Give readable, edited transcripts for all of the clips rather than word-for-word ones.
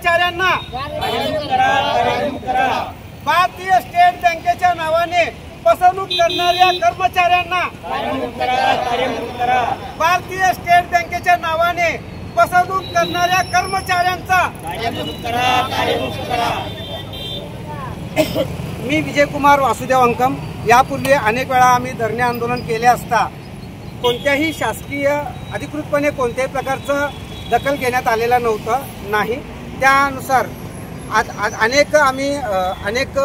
कर्मचाऱ्यांना भारतीय स्टेट बँकेच्या नावाने फसवणूक करणाऱ्या कर्मचाऱ्यांना भारतीय स्टेट बँकेच्या नावाने फसवणूक करणाऱ्या कर्मचाऱ्यांचा मी विजयकुमार वासुदेव अंकम यापूर्वी अनेक वेळा आम्ही धरणे आंदोलन केले असता कोणत्याही शासकीय अधिकृतपणे कोणत्याही प्रकारचं दखल घेण्यात आलेला नाही। त्यानुसार अनेक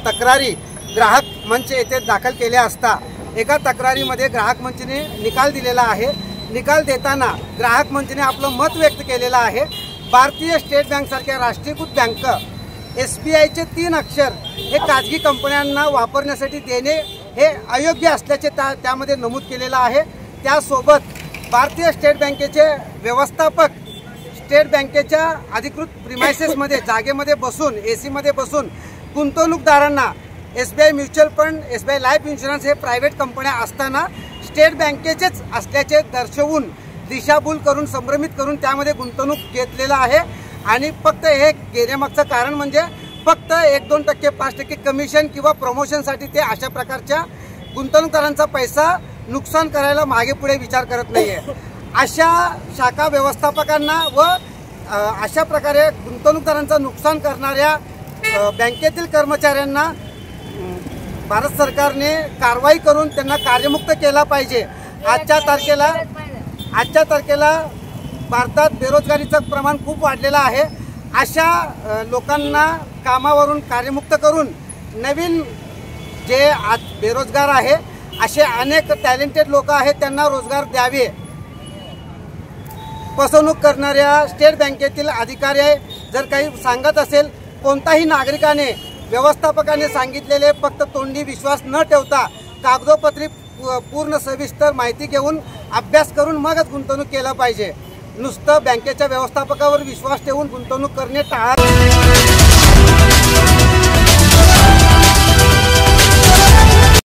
तक्रारी ग्राहक मंच येथे दाखल केल्या असता एका तक्रारीमध्ये ग्राहक मंचने निकाल दिलेला आहे। निकाल देताना ग्राहक मंचने आपलं मत व्यक्त केलेलं आहे। भारतीय स्टेट बँक सारख्या राष्ट्रीयकृत बँक SBIचे 3 अक्षर हे खाजगी कंपन्यांना वापरण्यासाठी देणे हे अयोग्य असल्याचे त्यामध्ये नमूद केलेलं आहे। त्यासोबत भारतीय स्टेट बँकेचे व्यवस्थापक स्टेट बँकेच्या अधिकृत प्रिमाइसेसमध्ये जागेमध्ये बसून AC मध्ये बसून गुंतवणूकदारांना SBI mutual fund SBI life insurance हे प्रायव्हेट कंपन्या असताना स्टेट बँकेचेच असल्याचे दर्शवून दिशाभूल करून संभ्रमित करून त्यामध्ये गुंतवणूक घेतलेला आहे। आणि फक्त हे घेण्यामागचं कारण म्हणजे फक्त 1-2%, 5% कमिशन किंवा प्रमोशनसाठी ते अशा प्रकारच्या गुंतवणूकदारांचा पैसा नुकसान करायला मागे पुढे विचार करत नाहीये। अशा शाखा व्यवस्थापकांना व अशा प्रकारे गुंतवणूकदारांचं नुकसान करणाऱ्या बँकेतील कर्मचाऱ्यांना भारत सरकारने कारवाई करून त्यांना कार्यमुक्त केला पाहिजे। आजच्या तारखेला भारतात बेरोजगारीचं प्रमाण खूप वाढलेलं आहे। अशा लोकांना कामावरून कार्यमुक्त करून नवीन जे आज बेरोजगार आहे असे अनेक टॅलेंटेड लोक आहेत त्यांना रोजगार द्यावे। फसवणूक करणाऱ्या स्टेट बँकेतील अधिकारी जर काही सांगत असेल कोणताही नागरिकाने व्यवस्थापकाने सांगितलेले फक्त तोंडी विश्वास न ठेवता कागदोपत्री पूर्ण सविस्तर माहिती घेऊन अभ्यास करून मगच गुंतवणूक केला पाहिजे। नुसतं बँकेच्या व्यवस्थापकावर विश्वास ठेवून गुंतवणूक करणे टाळा।